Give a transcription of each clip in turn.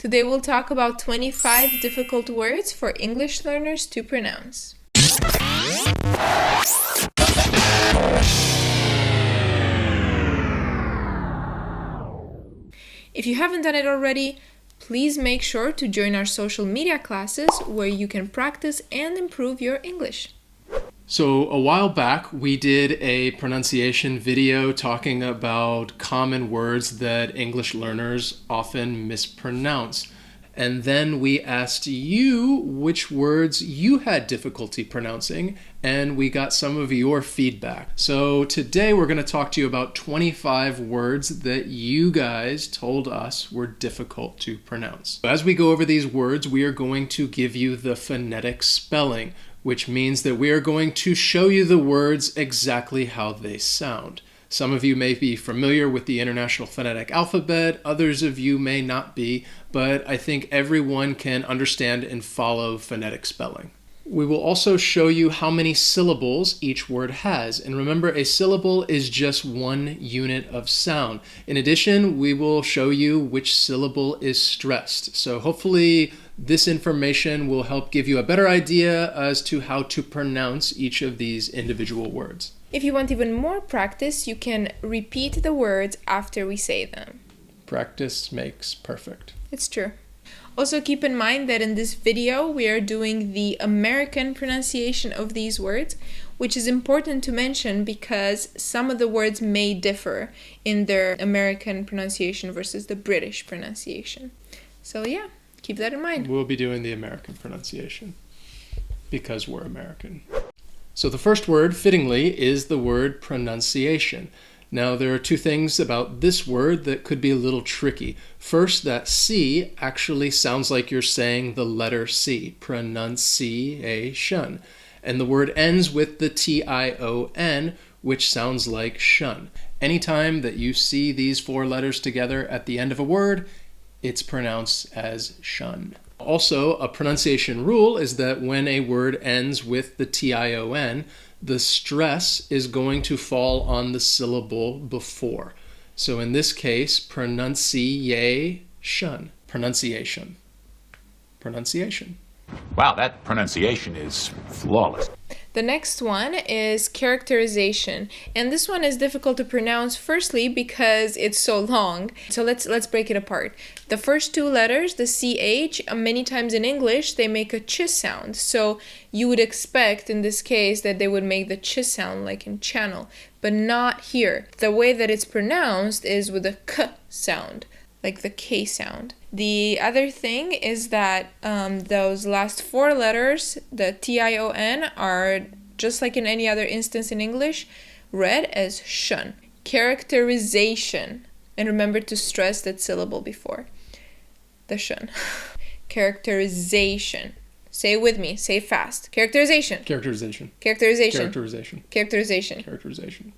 Today we'll talk about 25 difficult words for English learners to pronounce. If you haven't done it already, please make sure to join our social media classes where you can practice and improve your English. So a while back, we did a pronunciation video talking about common words that English learners often mispronounce. And then we asked you which words you had difficulty pronouncing, and we got some of your feedback. So today we're going to talk to you about 25 words that you guys told us were difficult to pronounce. As we go over these words, we are going to give you the phonetic spelling, which means that we are going to show you the words exactly how they sound. Some of you may be familiar with the International Phonetic Alphabet, others of you may not be, but I think everyone can understand and follow phonetic spelling. We will also show you how many syllables each word has, and remember, a syllable is just one unit of sound. In addition, we will show you which syllable is stressed. So hopefully this information will help give you a better idea as to how to pronounce each of these individual words. If you want even more practice, you can repeat the words after we say them. Practice makes perfect. It's true. Also keep in mind that in this video we are doing the American pronunciation of these words, which is important to mention because some of the words may differ in their American pronunciation versus the British pronunciation. So yeah, keep that in mind. We'll be doing the American pronunciation because we're American. So the first word, fittingly, is the word pronunciation. Now, there are two things about this word that could be a little tricky. First, that C actually sounds like you're saying the letter C, pronunciation. And the word ends with the T-I-O-N, which sounds like shun. Anytime that you see these four letters together at the end of a word, it's pronounced as shun. Also, a pronunciation rule is that when a word ends with the T-I-O-N, the stress is going to fall on the syllable before. So in this case, pronunciation. Pronunciation. Pronunciation. Wow, that pronunciation is flawless. The next one is characterization, and this one is difficult to pronounce firstly because it's so long. So let's break it apart. The first two letters, the CH, many times in English they make a ch sound. So you would expect in this case that they would make the ch sound like in channel, but not here. The way that it's pronounced is with a k sound, like the K sound. The other thing is that those last four letters, the T-I-O-N, are just like in any other instance in English, read as shun. Characterization. And remember to stress that syllable before. The shun. Characterization. Say it with me. Say it fast. Characterization. Characterization. Characterization. Characterization. Characterization. Characterization.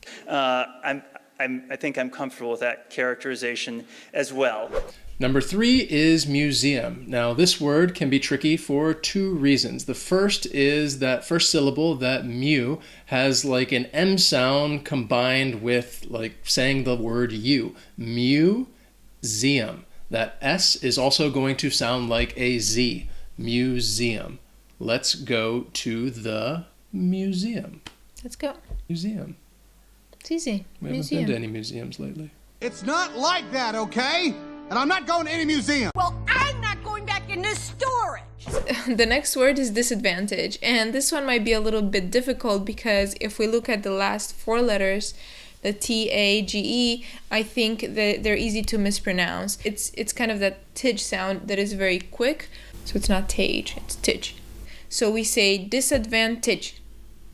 I think I'm comfortable with that characterization as well. Number 3 is museum. Now, this word can be tricky for two reasons. The first is that first syllable, that mu, has like an M sound combined with like saying the word U. Museum. That S is also going to sound like a Z. Museum. Let's go to the museum. Let's go. Museum. It's easy. We haven't been to any museums lately. It's not like that, okay? And I'm not going to any museum. Well, I'm not going back in this storage. The next word is disadvantage, and this one might be a little bit difficult because if we look at the last four letters, the T-A-G-E, I think that they're easy to mispronounce. It's kind of that tij sound that is very quick, so it's not tage, it's tij. So we say disadvantage,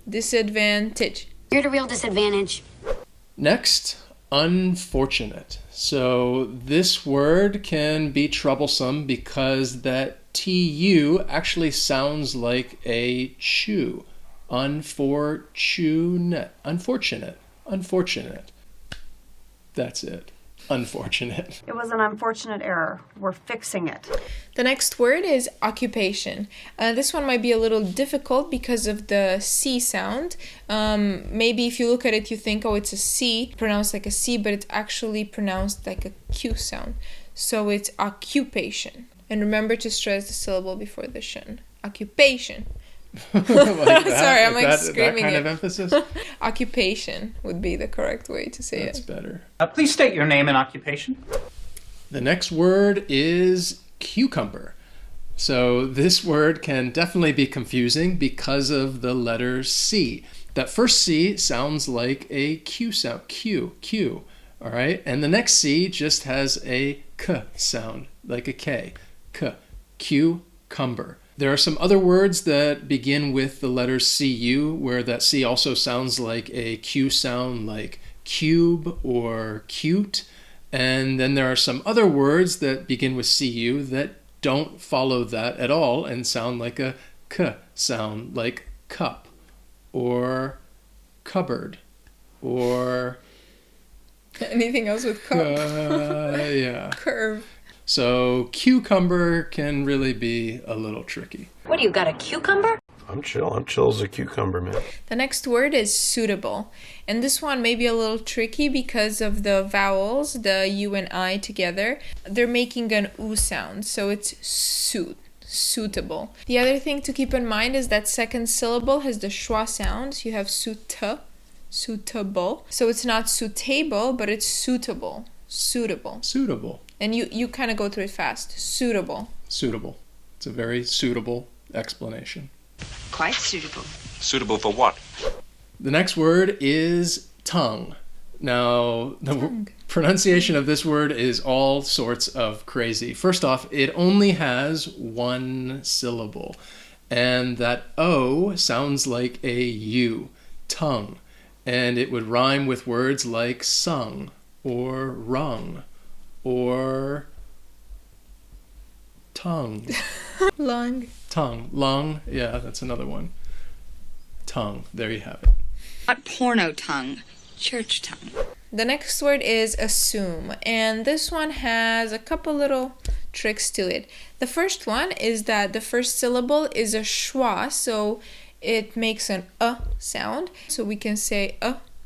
disadvantage. You're at a real disadvantage. Next, unfortunate. So this word can be troublesome because that TU actually sounds like a chew. Unfortunate. Unfortunate. Unfortunate. That's it. Unfortunate. It was an unfortunate error. We're fixing it. The next word is occupation. This one might be a little difficult because of the C sound. Maybe if you look at it, you think, oh, it's a C, pronounced like a C, but it's actually pronounced like a Q sound. So it's occupation. And remember to stress the syllable before the shun. Occupation. Like that? Sorry, I'm like that screaming kind it. of emphasis? Occupation would be the correct way to say That's it. better. Please state your name and occupation. The next word is cucumber. So this word can definitely be confusing because of the letter C. That first C sounds like a Q sound. Q. All right? And the next C just has a K sound, like a K. K. Cucumber. There are some other words that begin with the letter CU, where that C also sounds like a Q sound, like cube or cute. And then there are some other words that begin with CU that don't follow that at all and sound like a K sound, like cup or cupboard or... Anything else with cup? Yeah. Curve. So cucumber can really be a little tricky. What do you got, a cucumber? I'm chill. I'm chill as a cucumber, man. The next word is suitable. And this one may be a little tricky because of the vowels, the U and I together. They're making an oo sound, so it's suitable. The other thing to keep in mind is that second syllable has the schwa sound. So you have suitable. So it's not suitable, but it's suitable. Suitable. And you kind of go through it fast. Suitable. It's a very suitable explanation. Quite suitable. Suitable for what? The next word is tongue. Now, the pronunciation of this word is all sorts of crazy. First off, it only has one syllable. And that O sounds like a U, tongue. And it would rhyme with words like sung or rung or tongue. Lung. Lung, yeah, that's another one. Tongue, there you have it. Not porno tongue, church tongue. The next word is assume, and this one has a couple little tricks to it. The first one is that the first syllable is a schwa, so it makes an sound. So we can say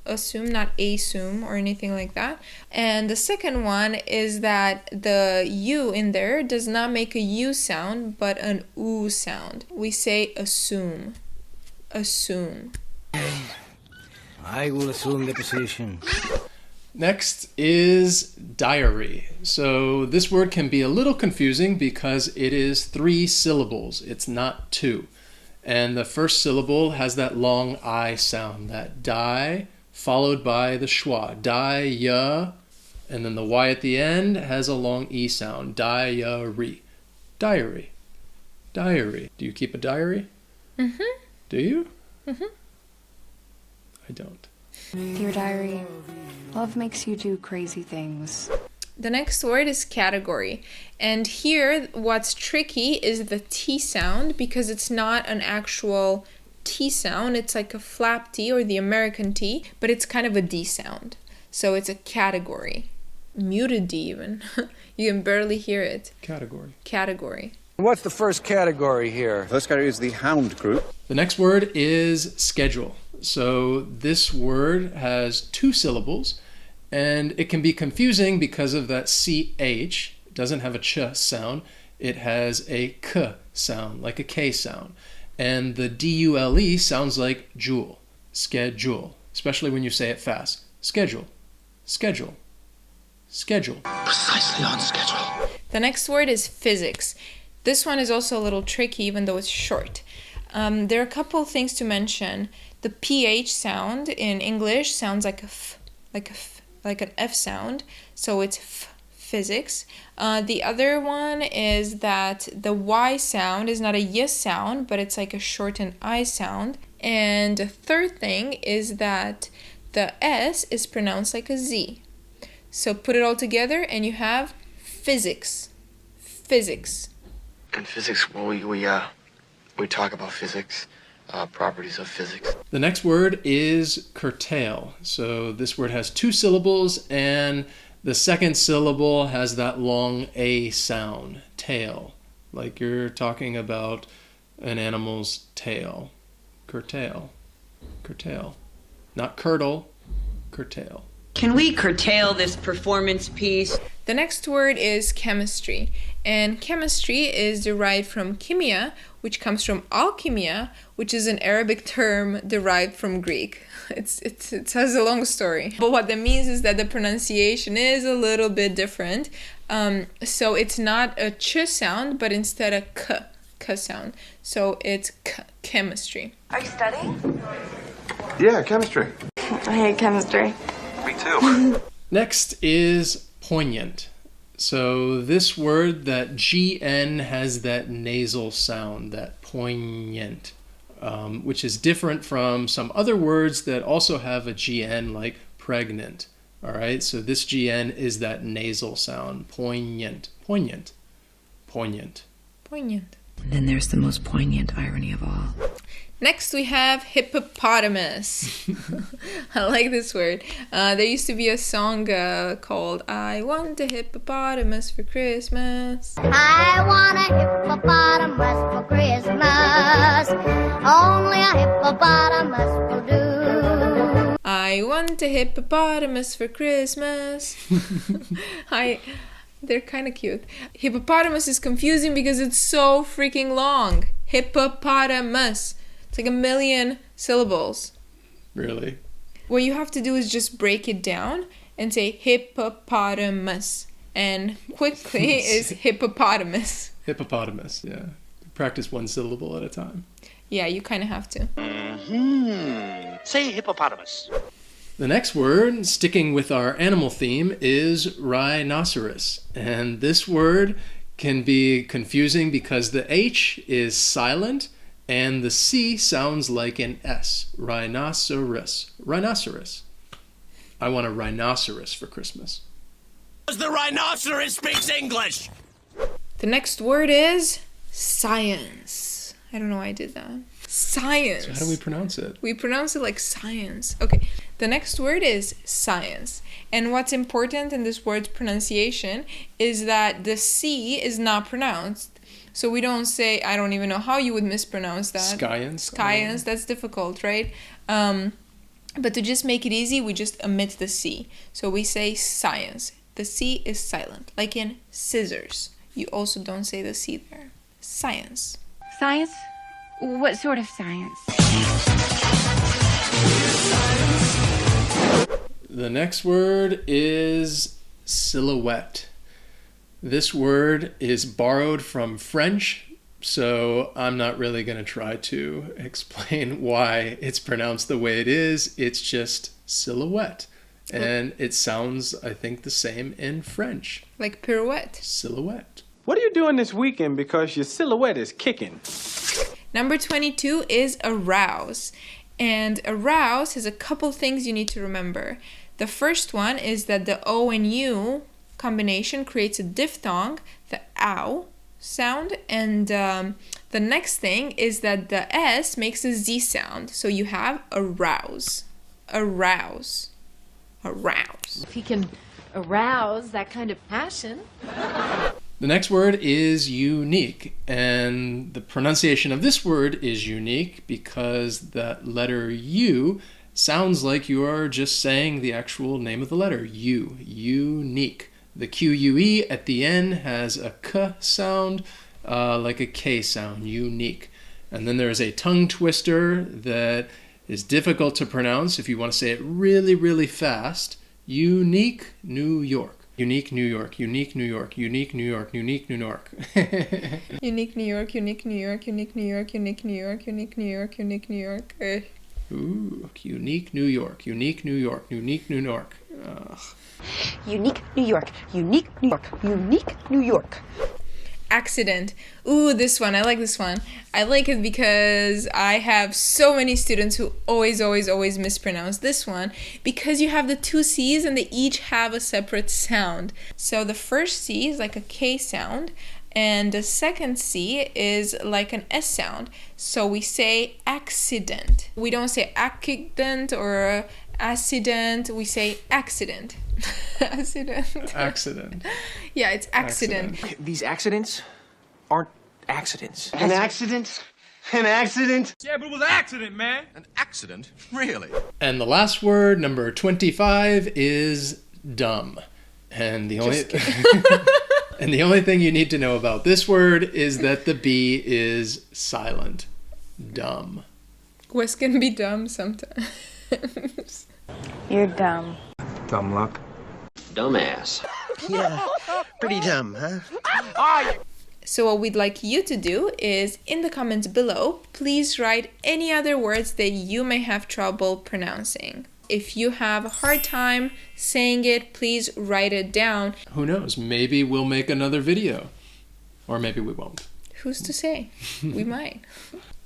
assume, not a-soom or anything like that. And the second one is that the U in there does not make a U sound, but an oo sound. We say assume. I will assume the position. Next is dahy-uh-ree. So this word can be a little confusing because it is 3 syllables. It's not 2. And the first syllable has that long I sound, that die, followed by the schwa, dahy-uh, and then the Y at the end has a long E sound, dahy-uh-ree. Diary. Do you keep a diary? Mm-hmm. Do you? Mm-hmm. I don't. Dear diary, love makes you do crazy things. The next word is category. And here, what's tricky is the T sound because it's not an actual T sound. It's like a flap T or the American T, but it's kind of a D sound. So it's a category. Muted D even. You can barely hear it. Category. What's the first category here? First category is the hound group. The next word is schedule. So this word has 2 syllables, and it can be confusing because of that CH. It doesn't have a ch sound. It has a k sound, like a K sound. And the D-U-L-E sounds like jewel, schedule, especially when you say it fast. Schedule. Precisely on schedule. The next word is physics. This one is also a little tricky, even though it's short. There are a couple things to mention. The PH sound in English sounds like a f, like an F sound. So it's physics. The other one is that the Y sound is not a Y sound, but it's like a shortened I sound. And the third thing is that the S is pronounced like a Z. So put it all together and you have physics. In physics, well, we talk about physics, properties of physics. The next word is curtail. So this word has 2 syllables, and the second syllable has that long A sound, tail, like you're talking about an animal's tail. Curtail. Not curdle, curtail. Can we curtail this performance piece? The next word is chemistry. And chemistry is derived from kimia, which comes from alchemia, which is an Arabic term derived from Greek. It has a long story. But what that means is that the pronunciation is a little bit different. So it's not a ch sound, but instead a k sound. So it's chemistry. Are you studying? Yeah, chemistry. I hate chemistry. Me too. Next is poignant. So this word, that GN has that nasal sound, that poignant, which is different from some other words that also have a GN, like pregnant. All right, so this GN is that nasal sound, poignant, poignant, poignant. Poignant. Then there's the most poignant irony of all. Next we have hippopotamus. I like this word. There used to be a song called I Want a Hippopotamus for Christmas. I want a hippopotamus for Christmas. Only a hippopotamus will do. I want a hippopotamus for Christmas. They're kind of cute. Hippopotamus is confusing because it's so freaking long. Hippopotamus. It's like 1,000,000 syllables. Really? What you have to do is just break it down and say hippopotamus. And quickly is hippopotamus. Hippopotamus, yeah. Practice one syllable at a time. Yeah, you kind of have to. Say hippopotamus. The next word, sticking with our animal theme, is rhinoceros. And this word can be confusing because the H is silent and the C sounds like an S. Rhinoceros. Rhinoceros. I want a rhinoceros for Christmas. The rhinoceros speaks English. The next word is science. I don't know why I did that. Science. So how do we pronounce it? We pronounce it like science. Okay. The next word is science. And what's important in this word's pronunciation is that the C is not pronounced. So we don't say, I don't even know how you would mispronounce that. Science. Science, that's difficult, right? But to just make it easy, we just omit the C. So we say science. The C is silent, like in scissors. You also don't say the C there. Science. Science? What sort of science? The next word is silhouette. This word is borrowed from French, so I'm not really going to try to explain why it's pronounced the way it is. It's just silhouette. And it sounds, I think, the same in French. Like pirouette. Silhouette. What are you doing this weekend because your silhouette is kicking? Number 22 is arouse. And arouse has a couple things you need to remember. The first one is that the O and U combination creates a diphthong, the ow sound, and the next thing is that the S makes a Z sound. So you have arouse. Arouse. Arouse. If he can arouse that kind of passion. The next word is unique, and the pronunciation of this word is unique because that letter U sounds like you are just saying the actual name of the letter, U, unique. The Q-U-E at the end has a K sound, like a K sound, unique. And then there's a tongue twister that is difficult to pronounce if you want to say it really, really fast. Unique New York. Unique New York, unique New York, unique New York, unique New York. Unique New York, unique New York, unique New York, unique New York, unique New York, unique New York. Ooh, unique New York, unique New York, unique New York. Ugh. Unique New York, unique New York, unique New York. Accident. Ooh, this one. I like this one. I like it because I have so many students who always mispronounce this one because you have the two C's and they each have a separate sound. So the first C is like a K sound and the second C is like an S sound. So we say accident. We don't say accident or accident. We say accident. Accident. Accident. Yeah, it's accident. These accidents aren't accidents. An accident? An accident? Yeah, but it was an accident, man. An accident? Really? And the last word, number 25, is dumb. And the only thing you need to know about this word is that the B is silent. Dumb. Wes can be dumb sometimes. You're dumb. Dumb luck. Dumbass. Yeah, pretty dumb, huh? So what we'd like you to do is, in the comments below, please write any other words that you may have trouble pronouncing. If you have a hard time saying it, please write it down. Who knows? Maybe we'll make another video. Or maybe we won't. Who's to say? We might.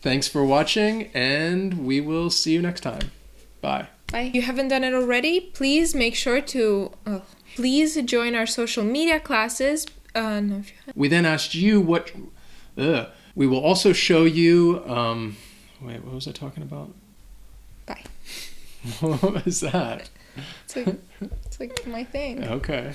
Thanks for watching, and we will see you next time. Bye. Bye. If you haven't done it already, please make sure to... please join our social media classes. No, if you haven't. We then asked you what... We will also show you... wait, what was I talking about? Bye. What was that? It's like my thing. Okay.